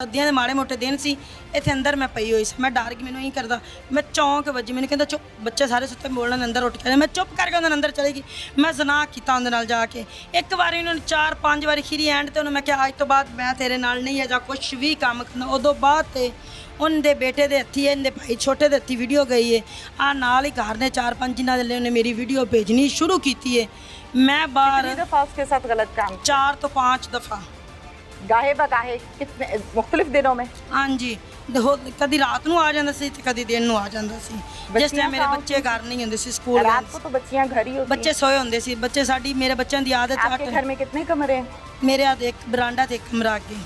सर्दियां दे माड़े मोटे दिन सी इत्थे अंदर मैं पई हुई सी। मैं डर गई, मैनूं ही करदा मैं चौंक वजी, मैनूं कहंदा चुप, बच्चे सारे सुत्ते बोलण अंदर उठ के मैं चुप करके उन्हां अंदर चली गई। मैं ज़ना कीता उहदे नाल जाके एक बारी उन्होंने 4-5 बारी खीरी एंड ते उन्होंने मैं कहा अज तो बाद मैं तेरे नाल नहीं है जा कुछ भी काम करना। उदों बाद ते उनके बेटे दे हत्थी इनके भाई छोटे दे हत्थी वीडियो गई है आ नाल ही घर ने 4-5 जिन्हां दे उन्हें मेरी वीडियो भेजनी शुरू की है। मैं बाहर दफा उसके साथ गलत काम 4 तो 5 दफ़ा गाहे बगाहे कितने मुख्तलिफ दिनों में? हाँ जी, कभी रात नूं आ जांदा सी ते कभी दिन नूं आ जांदा सी। जिस टाइम मेरे बच्चे घर नहीं हुंदे सी स्कूल रात को तो बच्चियां घर ही होती बच्चे सोए हुंदे सी। बच्चे साडी मेरे बच्चों की आदत आपके घर में कितने कमरे हैं? मेरे आद एक बरांडा ते एक कमरा अगे।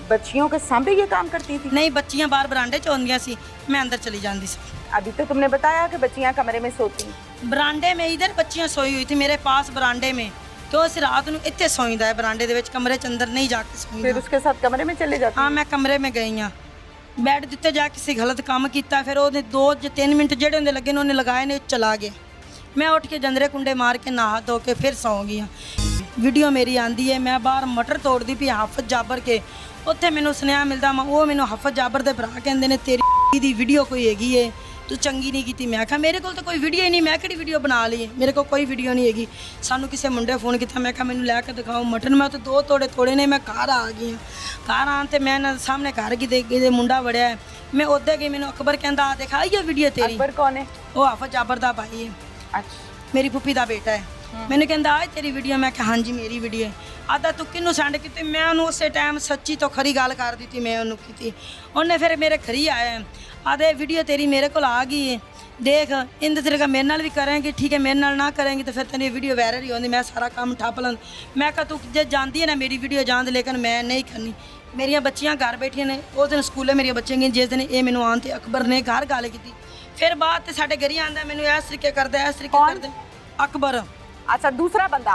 बच्चियों के सामने ये काम करती थी? नहीं, बच्चियां बाहर बरांडे च होंदियां सी, मैं अंदर चली जाती सी। अभी तो तुमने बताया कि बच्चियां कमरे में सोती। बरांडे में इधर बच्चियां सोई हुई थी मेरे पास बरांडे में, तो अस रात नूं इत्थे सोईदा है बरांडे दे विच, कमरे च अंदर नहीं जाके सोईदा। फिर उसके साथ कमरे में चले जाते? हाँ, मैं कमरे में गई हाँ, बैड दिते जा किसी गलत काम किया, फिर ਉਹਨੇ 2-3 मिनट ਜਿਹੜੇ ਹੁੰਦੇ ਲੱਗੇ ਨੇ ਉਹਨੇ ਲਗਾਏ ਨੇ ਚਲਾ ਗਿਆ। मैं उठ के जंदरे कुंडे मार के नहा धो के फिर सौ गई हाँ। वीडियो मेरी आंदी है, मैं बाहर मटर तोड़ती पई हाफिज जाबर के, उत्थे मैनूं सुनेहा मिलदा वो मैनूं हाफिज जाबर दे भरा कहंदे ने तेरी दी वीडियो कोई हैगी है तू चंगी नहीं की। मैं कहा मेरे को तो कोई वीडियो ही नहीं, मैं किहड़ी वीडियो बना ली है, मेरे को कोई वीडियो नहीं हैगी। सानू किसी मुंडे फोन किया, मैं कहा मैनूं लैके दिखाओ मटन। मैं तो 2 तोड़े तोड़े ने, मैं घर आ गई हाँ। घर आन ते मैं इन्हां दे सामने घर गई मुंडा वड़िया है, मैं उधर गई, मैनूं अकबर कहंदा आ देखा ये वीडियो तेरी। अकबर कौन है? वो हाफिज जाबर दा भाई है, अच्छा, मेरी फुफी का बेटा है। मैंने कहता आज तेरी वीडियो, मैं कहा हाँ जी मेरी वीडियो है। आदा तू किनू सेंड की? मैं उन्होंने उस टाइम सच्ची तो खरी गल कर दी थी, मैं उन्होंने की। उन्हें फिर मेरे खरी आया आदे वीडियो तेरी मेरे को आ गई है, देख इन तेरे का मेरे नाल भी करेंगे, ठीक है मेरे नाल ना करेंगे तो फिर तेरी वीडियो वायरल ही होती, मैं सारा काम ठप लं। मैं कहा तू जे जानती है ना मेरी वीडियो जान, लेकिन मैं नहीं करनी। मेरिया बच्चियां घर बैठिया ने, उस दिन स्कूले मेरिया बच्चियां गई, जिस दिन ये मैनू आन ते अकबर ने घर गल की। फिर बाद साडे घरी आंदा मैनू इस तरीके करदा, इस तरीके करदा अकबर। अच्छा, दूसरा बंदा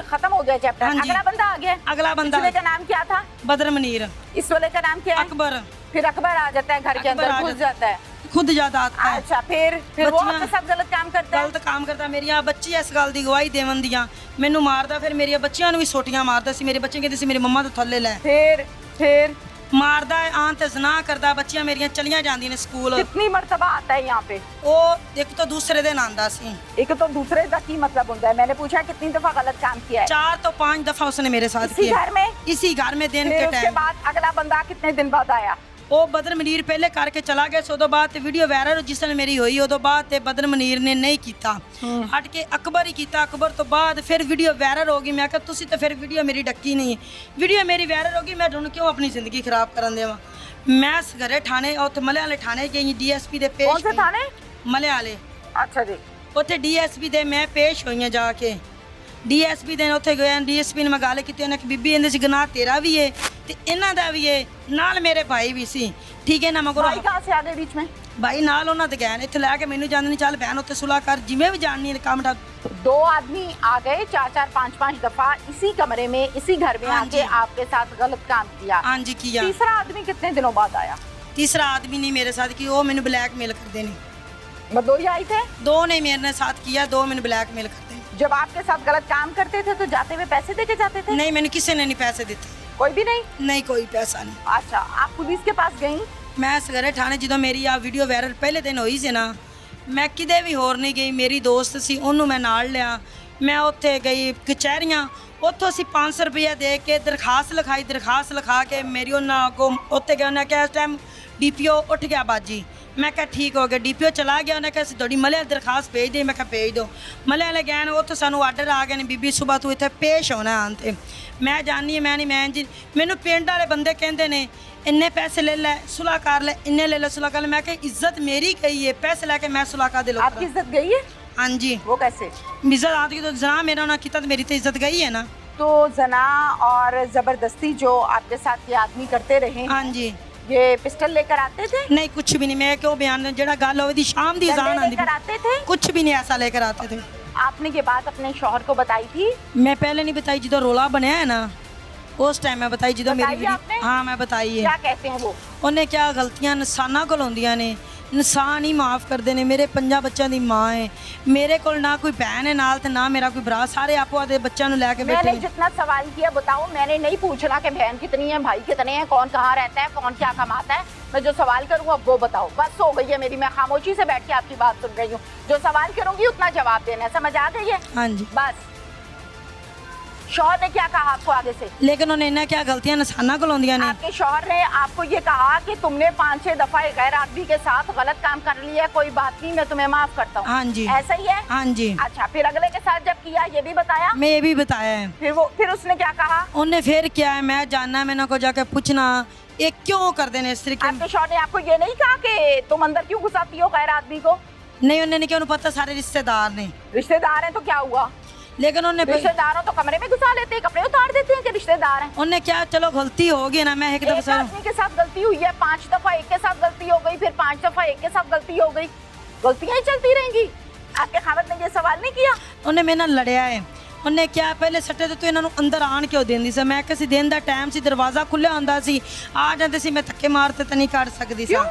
खत्म हो गया चैप्टर। हाँ अगला बंदा आ गया। अगला बंदा का नाम क्या था? बदर मुनीर। इस वाले का नाम क्या है? अकबर। फिर अकबर आ जाता है घर के अंदर, घुस जाता है, खुद जाता आता है। अच्छा, फिर वो आपके साथ गलत काम करता है? गलत काम करता। मेरिया बच्ची इस गल की गवाही देवन दियां मैनू मारदा, फिर मेरिया बच्चियां नूं भी सोटियां मारदा सी। मेरे बच्चे कहते सी मेरी मम्मा तो थल्ले लै। फिर मारदा है, आन ते ज़ना करदा। बच्चियां मेरियां चलियां जांदियां ने स्कूल। कितनी मर्तबा आता है यहाँ पे? वो एक तो दूसरे दिन आंदा सी। एक तो दूसरे का की मतलब होता है? मैंने पूछा कितनी दफा गलत काम किया है? 4 तो 5 दफा उसने मेरे साथ इसी किया। घर में? इसी घर में दिन के उसके टाइम। बाद अगला बंदा कितने दिन बाद आया? वो बदर मुनीर पहले करके चला गया, सो बाद वीडियो वायरल जिस दिन मेरी हुई उदों बाद बदर मुनीर ने नहीं किया, हट के अकबर ही किया। अकबर तो बाद फिर वीडियो वायरल हो गई। मैं कहा तुसी तो फिर वीडियो मेरी डक्की नहीं है, वीडियो मेरी वायरल हो गई, मैं ढूंढ क्यों अपनी जिंदगी खराब करन देवां। मैं घरे थाने उत्थे मले वाले थाने गई, DSP दे पेश। कौन से थाने? मले वाले। अच्छा जी। उत्थे DSP दे मैं पेश हुई जाके, DSP दे उत्थे गए, DSP ने मैं गल की, उन्हें बीबी इहदे च गुनाह तेरा भी है ते इन्हां दा भी है, नाल मेरे भाई भी सी, ठीक है ना। मगर भाई कहाँ से आ गए बीच में? भाई नाल उन्हां दे गए इत्थे लैके मैनू जांदे नहीं, चल बहन उत्थे सुलह कर, जिवें भी जाननी काम ठा। 2 आदमी आ गए 4-4 5-5 दफा इसी कमरे में, इसी घर में आके आपके साथ गलत काम किया। हाँ जी किया। तीसरा आदमी कितने दिनों बाद आया? तीसरा आदमी नहीं मेरे साथ की, वो मैनू ब्लैकमेल करते ने। वो 2 ही आए थे? 2 ने मेरे साथ किया, 2 मैनू ब्लैकमेल करते हैं। जब आपके साथ गलत काम करते थे तो जाते हुए पैसे देके जाते थे? नहीं, मैंने किसी ने नहीं पैसे दिते। कोई भी नहीं? नहीं, कोई पैसा नहीं। अच्छा, आप पुलिस के पास गई? मैं सवेरे थाने जो मेरी आ वीडियो वायरल पहले दिन हुई सी ना, मैं किते भी होर नहीं गई, मेरी दोस्त सी उन्होंने मैं नाल लिया, मैं उत्थे गई कचहरियाँ, उत्थों असीं 500 रुपया दे के दरखास्त लिखाई। दरखास्त लिखा के मेरी उन्होंने अगों उत्थे गए, उन्हें कहा इस टाइम DPO उठ गया बाजी। मैं कहा ठीक हो गया, DPO चला गया, उन्हें कहा थोड़ी मले वाली दरखास्त भेज दे। मैं कहा भेज दो। मले वाले गए उत्थे सानू आर्डर आ गए ने, बीबी सुबह तू इत्थे पेश होना आन ते। मैं जानी मैं नहीं, मैं जी मैनू पिंड वाले बंदे कहते ने इन्ने पैसे ले लै सुलह कर ले, इन्ने ले लै सुलह कर ले। मैं कहा इज्जत मेरी गई है, पैसे लैके मैं सुलह कर दे। आपकी इज्जत गई है? हाँ जी। वो कैसे? इज्जत आती तो जना मेरा ना किया तो मेरी तो इज्जत गई है ना। तो जना और जबरदस्ती जो आपके साथ ये आदमी करते रहे? हाँ जी। ये पिस्टल लेकर आते थे? नहीं, कुछ भी नहीं। मैं क्यों बयान जेड़ा गल होदी शाम दी जान आंदी लेकर आते थे? कुछ भी नहीं ऐसा लेकर आते थे। आपने ये बात अपने शौहर को बताई थी? मैं पहले नहीं बताई, जो रोला बनया है ना उस टाइम मैं बताई, जो मेरी। आपने? हाँ मैं बताई है। क्या कहते हैं वो? उन्हें क्या गलतियां इंसाना कोल होंदियां ने, ਇਨਸਾਨ ਹੀ ਮਾਫ ਕਰਦੇ ਨੇ। ਮੇਰੇ 5 ਬੱਚਿਆਂ ਦੀ ਮਾਂ ਹੈ, ਮੇਰੇ ਕੋਲ ਨਾ ਕੋਈ ਭੈਣ है नाल, ਤੇ ना मेरा कोई भरा, सारे आपो आदे बच्चों ਨੂੰ ਲੈ ਕੇ बैठे मैंने हैं। जितना सवाल किया बताओ, मैंने नहीं पूछना कि बहन कितनी है, भाई कितने हैं, कौन कहाँ रहता है, कौन क्या कमाता है। मैं जो सवाल करूँ अब वो बताओ। बस हो गई है मेरी, मैं खामोशी से बैठ के आपकी बात सुन रही हूँ। जो सवाल करूंगी उतना जवाब देना है, समझ आ गई है? हाँ जी। बस शौहर ने क्या कहा आपको आगे से? लेकिन उन्हें इन्हें क्या गलतियां निशाना को लाउंदियां ने। आपके शौहर ने आपको ये कहा कि तुमने 5-6 दफा एक गैर आदमी के साथ गलत काम कर लिया है, कोई बात नहीं, मैं तुम्हें माफ करता हूँ। हाँ जी। ऐसा ही है? हाँ जी। अच्छा, फिर अगले के साथ जब किया ये भी बताया? मैं ये भी बताया है। फिर उसने क्या कहा? उन्हें फिर क्या है, मैं जानना, मैंने को जाके पूछना ये क्यों कर देने इस तरीके। आपके शौहर ने आपको ये नहीं कहा कि तुम अंदर क्यों घुसाती हो गैर आदमी को? नहीं, उन्हें नहीं किया, उन्हें पता सारे रिश्तेदार ने। रिश्तेदार हैं तो क्या हुआ? लेकिन उन्हें रिश्तेदारों तो कमरे में घुसा लेते हैं, कपड़े उतार देते हैं कि रिश्तेदार हैं। उन्हें क्या, चलो गलती होगी ना, मैं एक एक दफा आदमी के साथ गलती हुई है, 5 दफा एक के साथ गलती हो गई, फिर 5 दफा एक के साथ गलती हो गई, गलतियां ही चलती रहेंगी। आपके खामद ने ये सवाल नहीं किया? उन्हें मेरे नाल लड़िया है। उन्हें क्या पहले सट्टे तो इन्हों अंदर आन क्यों देंदी सी। मैं किसी दिन का टाइम सी, दरवाजा खुलिया हुंदा सी, आ जाते सी, मैं धक्के मारते तो नहीं कर सकती सी।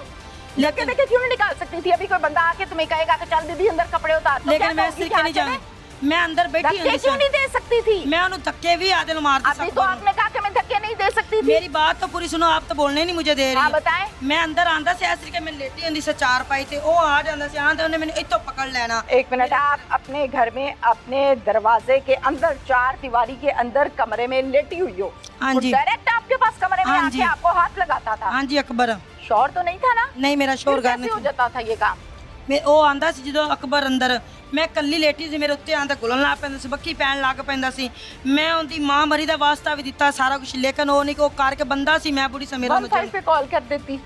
लेकिन देखे क्यों नहीं निकाल सकती थी? अभी कोई बंदा आके तुम्हें कहेगा कि चल दीदी अंदर कपड़े उतार, तो लेकिन क्या मैं इस कहोगी तरीके नहीं कि जाऊँ, मैं अंदर बैठी धक्के हुई क्यों नहीं दे सकती थी? मैं उन्हें धक्के भी आधे नु मार अभी तो आपने कहा कि मैं धक्के नहीं दे सकती थी। मेरी बात तो पूरी सुनो, आप तो बोलने नहीं मुझे दे रही। हाँ बताएं। मैं अंदर आंदा से ऐसे कि मैं लेटी हुंदी से चार पाई थे, वो आ जांदा से, आंदे उन्हें मैंने इतो पकड़ लेना। एक मिनट, आप अपने घर में अपने दरवाजे के अंदर 4 दीवारी के अंदर कमरे में लेटी हुई हो, हाँ जी। डायरेक्ट आपके पास कमरे में हाँ आके जी। आपको हाथ लगाता था। हाँ जी अकबर। शौहर तो नहीं था ना? नहीं, मेरा शोर फिर घर कैसे हो नहीं। जाता था ये काम? मैं ਉਹ ਆਂਦਾ ਸੀ ਜਦੋਂ ਅਕਬਰ ਅੰਦਰ, ਮੈਂ ਕੱਲੀ ਲੇਟੀ ਸੀ, ਮੇਰੇ ਉੱਤੇ ਆਂਦਾ ਗੁਲਣ ਲੱਗ ਪੈਂਦਾ ਸੀ, ਬੱਕੀ ਪੈਣ ਲੱਗ ਪੈਂਦਾ ਸੀ। ਮੈਂ ਉਹਦੀ ਮਾਂ ਮਰੀ ਦਾ ਵਾਸਤਾ ਵੀ ਦਿੱਤਾ ਸਾਰਾ ਕੁਝ, ਲੇਕਿਨ ਉਹ ਨਹੀਂ ਕਿ ਉਹ ਕਰਕੇ ਬੰਦਾ ਸੀ, ਮੈਂ ਬੁੜੀ ਸਮੇਰਾ 15 पे कॉल कर देती,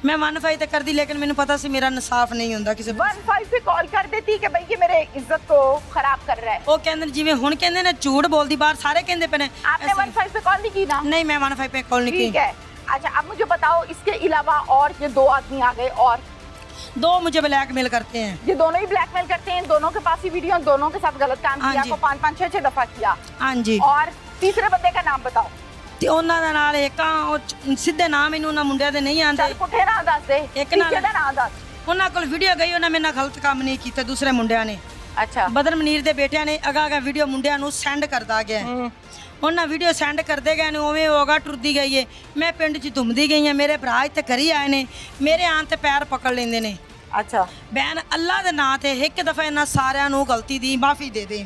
ਮੈਂ 15 ਤੇ ਕਰਦੀ, ਲੇਕਿਨ ਮੈਨੂੰ ਪਤਾ ਸੀ ਮੇਰਾ ਇਨਸਾਫ ਨਹੀਂ ਹੁੰਦਾ ਕਿਸੇ 15 पे कॉल कर देती कि भाई ये मेरे इज्जत को खराब कर रहा है। ਉਹ ਕਹਿੰਦੇ ਨੇ ਜਿਵੇਂ ਹੁਣ ਕਹਿੰਦੇ ਨੇ ਝੂਠ ਬੋਲਦੀ ਬਾਹਰ ਸਾਰੇ ਕਹਿੰਦੇ ਪਏ ਨੇ। आपने 15 पे कॉल नहीं की ना? नहीं, मैं 15 पे कॉल नहीं ठीक की। है। अच्छा, अब मुझे बताओ, इसके अलावा और ये 2 आदमी आ गए और दो मुझे ब्लैकमेल करते हैं। ये दोनों ही ब्लैकमेल करते हैं, दोनों के पास ही वीडियो, दोनों के साथ गलत काम हाँ किया, जी। को 5-5 6-6 दफा किया। हाँ जी। और तीसरे बंदे का नाम बताओ। ਤੇ ਉਹਨਾਂ ਦਾ ਨਾਲ ਇੱਕ ਉਹ ਸਿੱਧੇ ਨਾਮ ਇਹਨੂੰ ਉਹਨਾਂ ਮੁੰਡਿਆਂ ਦੇ ਨਹੀਂ ਆਂਦੇ। चल पुठे ना दस दे, एक नाल- पीछे दा ना दस। ਉਹਨਾਂ ਕੋਲ ਵੀਡੀਓ ਗਈ, ਉਹਨਾਂ ਮੇਰੇ ਨਾਲ ਗਲਤ ਕੰਮ ਨਹੀਂ ਕੀਤਾ ਦੂਸਰੇ ਮੁੰਡਿਆਂ ਨੇ। अच्छा। ਬਦਰ ਮਨੀਰ ਦੇ ਬੇਟਿਆਂ ਨੇ ਅਗਾ ਵੀਡੀਓ ਮੁੰਡਿਆਂ ਨੂੰ ਸੈਂਡ ਕਰਦਾ ਗਿਆ। ਉਹਨਾਂ ਵੀਡੀਓ ਸੈਂਡ ਕਰਦੇ ਗਏ ਨੇ, ਉਵੇਂ ਹੋਗਾ ਟੁਰਦੀ ਗਈ ਏ। ਮੈਂ ਪਿੰਡ 'ਚ ਘੁੰਮਦੀ ਗਈ ਆ, ਮੇਰੇ ਭਰਾ ਇੱਥੇ ਘਰੀ ਆਏ ਨੇ, ਮੇਰੇ ਆਣ ਤੇ ਪੈਰ ਪਕੜ ਲੈਂਦੇ ਨੇ। अच्छा। ਬੈਨ ਅੱਲਾ ਦੇ ਨਾਂ ਤੇ ਇੱਕ ਦਫਾ ਇਹਨਾਂ ਸਾਰਿਆਂ ਨੂੰ ਗਲਤੀ ਦੀ ਮਾਫੀ ਦੇ ਦੇ।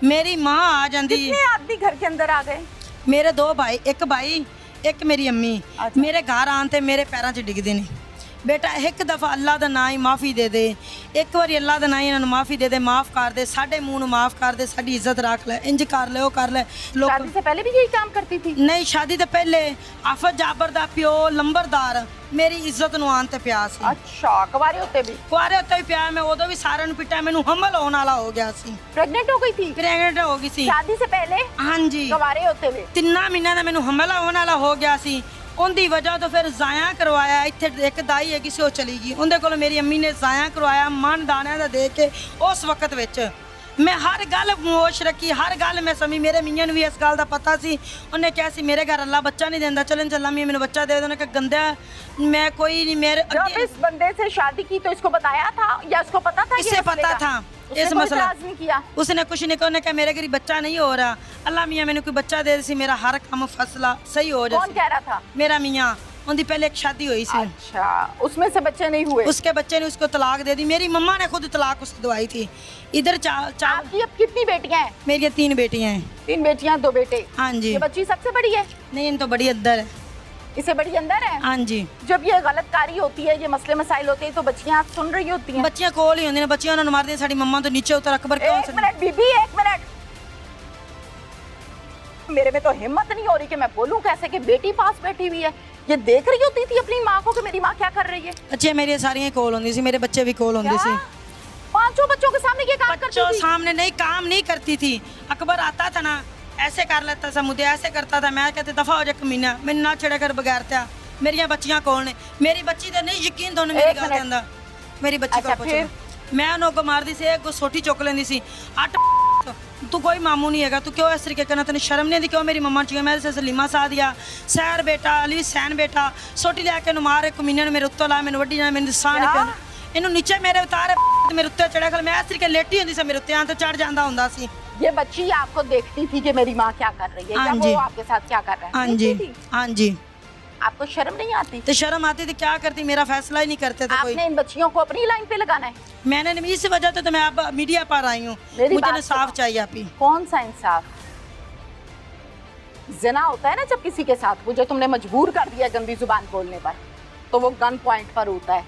ਮੇਰੀ ਮਾਂ ਆ ਜਾਂਦੀ, कितने आदमी घर के अंदर आ गए? ਮੇਰੇ 2 ਭਾਈ, ਇੱਕ ਭਾਈ ਇੱਕ ਮੇਰੀ ਅੰਮੀ, ਮੇਰੇ ਘਰ ਆਣ ਤੇ ਮੇਰੇ ਪੈਰਾਂ 'ਚ ਡਿੱਗਦੇ ਨੇ। बेटा एक दफ़ा अल्लाह का ना ही माफ़ी दे दे, एक बार अल्लाह का ना ही इन्होंने माफ़ी दे दे, माफ़ कर दे, साढ़े मुँह माफ़ कर दे, साड़ी इज्जत रख ले, इंज कर ले, वो कर ले। शादी से पहले भी यही काम करती थी? नहीं, शादी तो पहले आफत जाबर दा प्यो लंबरदार मेरी इज्जत नूं आन ते प्या सी। अच्छा, कुंवारे होते भी? कुआरे होते भी प्या, मैं उदों भी सारे नूं पिटा, मैनूं हमल होने वाला हो गया सी, प्रेग्नेंट हो गई थी? प्रेगनेंट हो गई सी। शादी से पहले? हाँ जी। कुंवारे होते हुए? 3 महीना ਦਾ ਮੈਨੂੰ ਹਮਲਾ ਹੋਣ ਵਾਲਾ ਹੋ ਗਿਆ ਸੀ। ਉਹਦੀ ਵਜ੍ਹਾ ਤੋਂ ਫਿਰ ਜ਼ਾਇਆ ਕਰਵਾਇਆ। ਇੱਥੇ ਇੱਕ ਦਾਈ ਹੈਗੀ ਸੀ, ਉਹ ਚਲੀ ਗਈ, ਉਹਦੇ ਕੋਲ ਮੇਰੀ ਅੰਮੀ ਨੇ ਜ਼ਾਇਆ ਕਰਵਾਇਆ ਮਨ ਦਾਣਿਆਂ ਦਾ ਦੇ ਕੇ। ਉਸ ਵਕਤ ਵਿੱਚ ਮੈਂ ਹਰ ਗੱਲ ਮੋਸ਼ ਰੱਖੀ, ਹਰ ਗੱਲ ਮੈਂ ਸਮਝੀ। ਮੇਰੇ ਮੀਆਂ ਨੂੰ ਵੀ ਇਸ ਗੱਲ ਦਾ ਪਤਾ ਸੀ। ਉਹਨੇ ਕਿਹਾ ਸੀ ਮੇਰੇ ਘਰ ਅੱਲਾ ਬੱਚਾ ਨਹੀਂ ਦਿੰਦਾ, ਚਲਨ ਚੱਲਾ ਮੀਆਂ ਮੈਨੂੰ ਬੱਚਾ ਦੇ ਦੇ। ਉਹਨੇ ਕਿਹਾ गंदा मैं कोई नहीं, मेरे जब इस बंदे से शादी की तो इसको बताया था या इसको पता था? इससे पता था इस मसला। नहीं किया उसने कुछ नहीं कहा, कहा मेरे घर बच्चा नहीं हो रहा, अल्लाह मियाँ मैंने कोई बच्चा दे सी, मेरा हर काम फसला सही हो जाए। कौन कह रहा था? मेरा मियाँ। उनकी पहले एक शादी हुई सी। अच्छा, उसमें से बच्चे नहीं हुए? उसके बच्चे ने उसको तलाक दे दी। मेरी मम्मा ने खुद तलाक उसको दवाई थी। इधर आपकी अब कितनी बेटियां हैं? मेरी 3 बेटियां हैं। 3 बेटियां 2 बेटे? हाँ जी। ये बच्ची सबसे बड़ी है? नहीं, इन तो बड़ी अंदर है। इससे बड़ी अंदर है? हाँ जी। जब ये गलत कारी होती है, ये मसले मसाइल होते हैं, तो बच्चियां सुन रही होती हैं? बच्चियां कोल ही होंदी ने, बच्चियां उन्होंने मार दी। साडी मम्मा तो नीचे उतर अकबर क्यों? एक मिनट बीबी, एक मिनट, मेरे में तो हिम्मत नहीं हो रही कि मैं बोलूं कैसे कि बेटी पास बैठी हुई है। ये देख रही होती थी अपनी माँ को कि मेरी माँ क्या कर रही है? अच्छे मेरी सारियां कोल होंदी सी, मेरे बच्चे भी कोल होंदे सी। 5 बच्चों के सामने ये काम करती बच्चों थी? सामने नहीं, काम नहीं करती थी। अकबर आता था ना, ऐसे कर लेता था, मुझे ऐसे करता था। मैं कहते दफा हो जा कमीना, मैंने ना छेड़ा कर बगैर त्या। मेरिया बच्चियां कौन ने? मेरी बच्ची तो नहीं यकीन दोनों मेरी गल दे अंदा। मेरी बच्ची को पूछो। मैं उनको मारदी सी, एक सोटी चुक लेंदी सी। अट तू कोई मामू नहीं है, तू क्यों इस तरीके करना, तेन शर्म नहीं आती? क्यों मेरी मम्मा चाहिए? मैं सलीमा सादिया सैर बेटा अली सैन बेटा सोटी लिया के मार, एक कमीने ने मेरे उत्तों ला, मैंने वड्डी जाना, मैंने दसा नहीं। ਇਹਨੂੰ ਨੀਚੇ ਮੇਰੇ ਉਤਾਰ ਤੇ ਮੇਰੇ ਉੱਤੇ ਚੜਿਆ ਕਰ ਮੈਂ ਸਿਰ ਕੇ ਲੇਟੀ ਹੁੰਦੀ ਸੀ ਮੇਰੇ ਉੱਤੇ ਆਂ ਤੇ ਚੜ ਜਾਂਦਾ ਹੁੰਦਾ ਸੀ ये बच्ची आपको देखती थी कि मेरी माँ क्या कर रही है या हाँ वो जी। आपके साथ क्या कर रहा है? हाँ जी देखती थी? हाँ जी आपको शर्म नहीं आती? तो शर्म आती थी क्या करती मेरा फैसला ही नहीं करते थे कोई आपने इन बच्चियों को अपनी लाइन पे लगाना है। मैंने नहीं इस वजह से तो मैं अब मीडिया पर आई हूँ मेरी मुझे बात इंसाफ सुनो। चाहिए आप ही कौन सा इंसाफ? जिना होता है ना जब किसी के साथ, वो जो तुमने मजबूर कर दिया गंदी जुबान बोलने पर, तो वो गन पॉइंट पर होता है।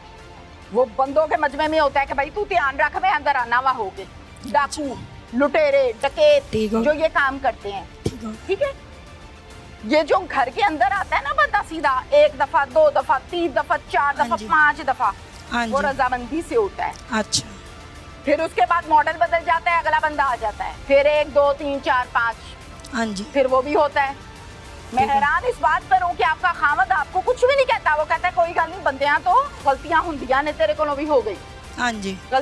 वो बंदों के मजमे में होता है कि भाई तू ध्यान रख मैं अंदर आना हुआ होगे। डाकू, लुटेरे, डकैत ठीक हो। जो ये काम करते हैं, ठीक है ठीक है। ये जो घर के अंदर आता है ना बंदा सीधा 1 दफा 2 दफा 3 दफा 4 हाँ दफा जी। 5 दफा, हाँ वो जी रजामंदी से होता है। अच्छा फिर उसके बाद मॉडल बदल जाता है, अगला बंदा आ जाता है, फिर 1 2 3 4 5, हाँ जी फिर वो भी होता है। मैं ठीक है। हैरान इस बात पर हूँ कि आपका खामद आपको कुछ भी नहीं कहता। वो कहता है कोई गल नहीं, बंदियां तो गलतियां होंदियां ने, तेरे को भी हो गई। हाँ जी